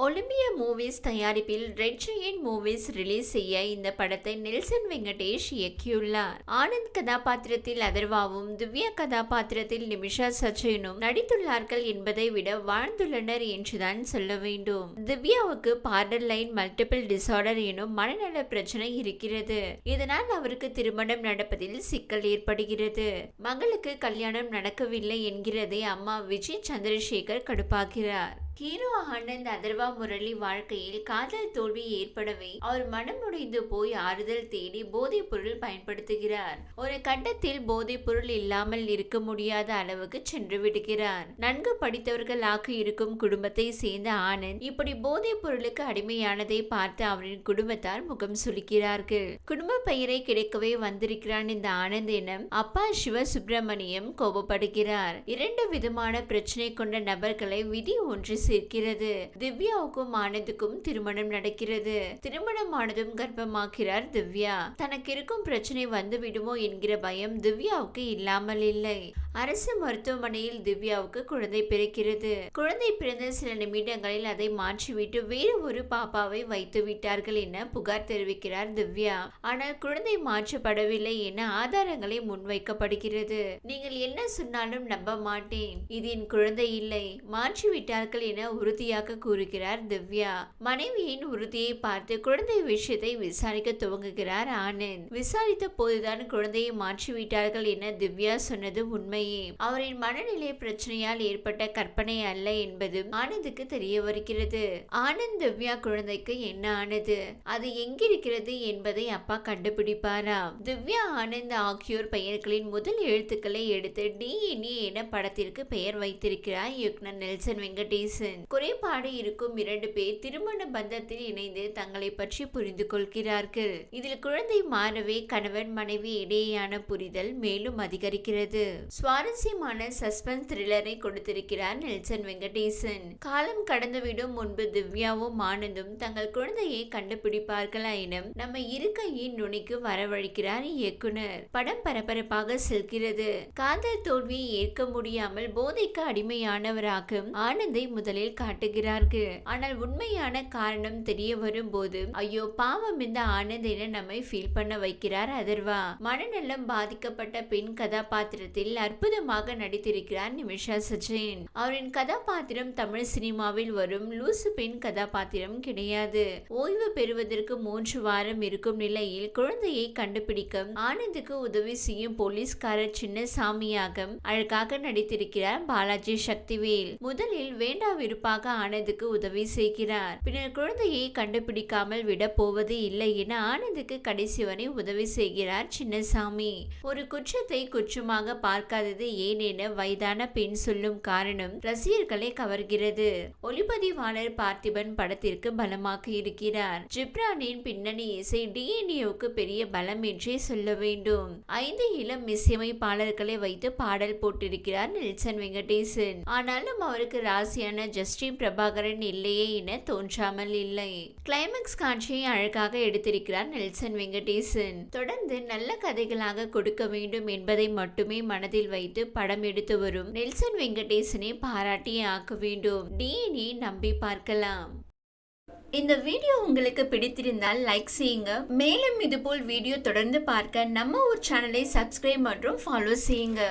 Olympia movies தயாரிப்பில் red giant movies release செய்ய இந்த படத்தை நெல்சன் வெங்கடேஷ் இயக்கியுள்ளார். ஆனந்த் கதாபாத்திரத்தில் அதர்வாவும் திவ்யா கதாபாத்திரத்தில் நிமிஷா சச்சனும் நடித்துள்ளார்கள் என்பதை விட வாழ்ந்துள்ளனர் என்றுதான் சொல்ல வேண்டும். திவ்யாவுக்கு பார்டர் லைன் மல்டிபிள் டிசார்டர் எனும் மனநல பிரச்சனை இருக்கிறது. இதனால் அவருக்கு திருமணம் நடப்பதில் சிக்கல் ஏற்படுகிறது. மகளுக்கு கல்யாணம் நடக்கவில்லை என்கிறதை அம்மா விஜய் சந்திரசேகர் கடுப்பாகிறார். ஹீரோ ஆனந்த் அதர்வா முரளி வாழ்க்கையில் காதல் தோல்வி ஏற்படவே அவர் மனம் உடைந்து போய் ஆறுதல் தேடி போதைப் பொருள் பயன்படுத்துகிறார். ஒரு கட்டத்தில் போதைப் பொருள் இல்லாமல் இருக்க முடியாத அளவுக்கு சென்று விடுகிறார். நன்கு படித்தவர்களாக இருக்கும் குடும்பத்தை சேர்ந்த ஆனந்த் இப்படி போதைப் பொருளுக்கு அடிமையானதை பார்த்து அவரின் குடும்பத்தார் முகம் சுளிக்கிறார்கள். குடும்ப பெயரை கிடைக்கவே வந்திருக்கிறான் இந்த ஆனந்த் எனும் அப்பா சிவ சுப்பிரமணியம் கோபப்படுகிறார். இரண்டு விதமான பிரச்சனை கொண்ட நபர்களை விதி ஒன்று சேர்க்கிறது. திவ்யாவுக்கும் ஆனந்துக்கும் திருமணம் நடக்கிறது. திருமணமானதும் கர்ப்பமாக்கிறார் திவ்யா. தனக்கு இருக்கும் பிரச்சனை வந்து விடுமோ என்கிற பயம் திவ்யாவுக்கு இல்லாமல் இல்லை. அரசு மருத்துவமனையில் திவ்யாவுக்கு குழந்தை பிறக்கிறது. குழந்தை பிறந்த சில நிமிடங்களில் அதை மாற்றிவிட்டு வேறு ஒரு பாப்பாவை வைத்து விட்டார்கள் என புகார் தெரிவிக்கிறார் திவ்யா. ஆனால் குழந்தை மாற்றப்படவில்லை என ஆதாரங்களை முன்வைக்கப்படுகிறது. நீங்கள் என்ன சொன்னாலும் நம்ப மாட்டேன், இது என் குழந்தை இல்லை, மாற்றிவிட்டார்கள் என உறுதியாக கூறுகிறார் திவ்யா. மனைவியின் உறுதியை பார்த்து குழந்தை விஷயத்தை விசாரிக்க துவங்குகிறார் ஆனந்த். விசாரித்த போதுதான் குழந்தையை மாற்றிவிட்டார்கள் என திவ்யா சொன்னது உண்மை. அவரின் மனநிலை பிரச்சனையால் ஏற்பட்ட கற்பனை அல்ல என்பதும் ஆனந்துக்கு தெரிய வருகிறது. ஆனந்த் திவ்யா குழந்தைக்கு என்ன ஆனது, அது எங்கிருக்கிறது என்பதை அப்பா கண்டுபிடிப்பாராம். திவ்யா ஆனந்த் ஆகியோர் பெயர்களின் முதல் எழுத்துக்களை எடுத்து DNA என படத்திற்கு பெயர் வைத்திருக்கிறார் இயக்குனர் நெல்சன் வெங்கடேசன். குறைபாடு இருக்கும் இரண்டு பேர் திருமண பந்தத்தில் இணைந்து தங்களை பற்றி புரிந்து கொள்கிறார்கள். இதில் குழந்தை மாறவே கணவன் மனைவி இடையேயான புரிதல் மேலும் அதிகரிக்கிறது. சுவாரஸ்யமான சஸ்பென்ஸ் த்ரில்லரை கொடுத்திருக்கிறார் நெல்சன் வெங்கடேசன். காலம் கடந்துவிடும் முன்பு திவ்யாவும் ஆனந்தும் தங்கள் குழந்தையை கண்டுபிடிப்பார்களா என நம்ம இருக்கையின் நுனிக்கு வரவழைக்கிறார் இயக்குனர். படம் பரபரப்பாக செல்கிறது. காதல் தோல்வியை ஏற்க முடியாமல் போதைக்கு அடிமையானவராக ஆனந்தை முதலில் காட்டுகிறார்கள். ஆனால் உண்மையான காரணம் தெரிய வரும் போது ஐயோ பாவம் இந்த ஆனந்த் என நம்மை ஃபீல் பண்ண வைக்கிறார் அதர்வா. மனநலம் பாதிக்கப்பட்ட பெண் கதாபாத்திரத்தில் அற்புதமாக நடித்திருக்கிறார் நிமிஷா சச்சன். அவரின் கதாபாத்திரம் தமிழ் சினிமாவில் வரும் லூசு பெண் கதாபாத்திரம் கிடையாது. ஓய்வு பெறுவதற்கு 3 வாரம் இருக்கும் நிலையில் குழந்தையை கண்டுபிடிக்க ஆனந்துக்கு உதவி செய்யும் போலீஸ்காரர் சின்னசாமியாக அழகாக நடித்திருக்கிறார் பாலாஜி சக்திவேல். முதலில் வேண்டா விருப்பாக ஆனந்துக்கு உதவி செய்கிறார். பின்னர் குழந்தையை கண்டுபிடிக்காமல் விட போவது இல்லை என ஆனந்துக்கு கடைசி வரை உதவி செய்கிறார் சின்னசாமி. ஒரு குற்றத்தை குற்றமாக பார்க்காதது ஏன் என வயதான பெண் சொல்லும் காரணம் ரசிகர்களை கவர்கிறது. ஒளிப்பதிவாளர் பார்த்திபன் படத்திற்கு பலமாக இருக்கிறார். ஜிப்ரானின் பின்னணி இசை DNA-வுக்கு பெரிய பலம் என்றே சொல்ல வேண்டும். 5 இளம் இசையமைப்பாளர்களை வைத்து பாடல் போட்டிருக்கிறார் நெல்சன் வெங்கடேசன். ஆனாலும் அவருக்கு ராசியான ஜஸ்டின் பிரபாகரன் இல்லையே என தோன்றாமல் இல்லை. கிளைமாக்ஸ் காட்சியை அழகாக எடுத்திருக்கிறார் நெல்சன் வெங்கடேசன். தொடர்ந்து நல்ல கதைகளாக கொடுக்க வேண்டும் என்பதை மட்டுமே மனதில் வைத்து படம் எடுத்து வரும் நெல்சன் வெங்கடேசனை பாராட்டியே ஆக்க வேண்டும். DNA நம்பி பார்க்கலாம். இந்த வீடியோ உங்களுக்கு பிடித்திருந்தால் லைக் செய்யுங்க. மேலும் இதுபோல் வீடியோ தொடர்ந்து பார்க்க நம்ம ஒரு சேனலை சப்ஸ்கிரைப் மற்றும் ஃபாலோ செய்யுங்க.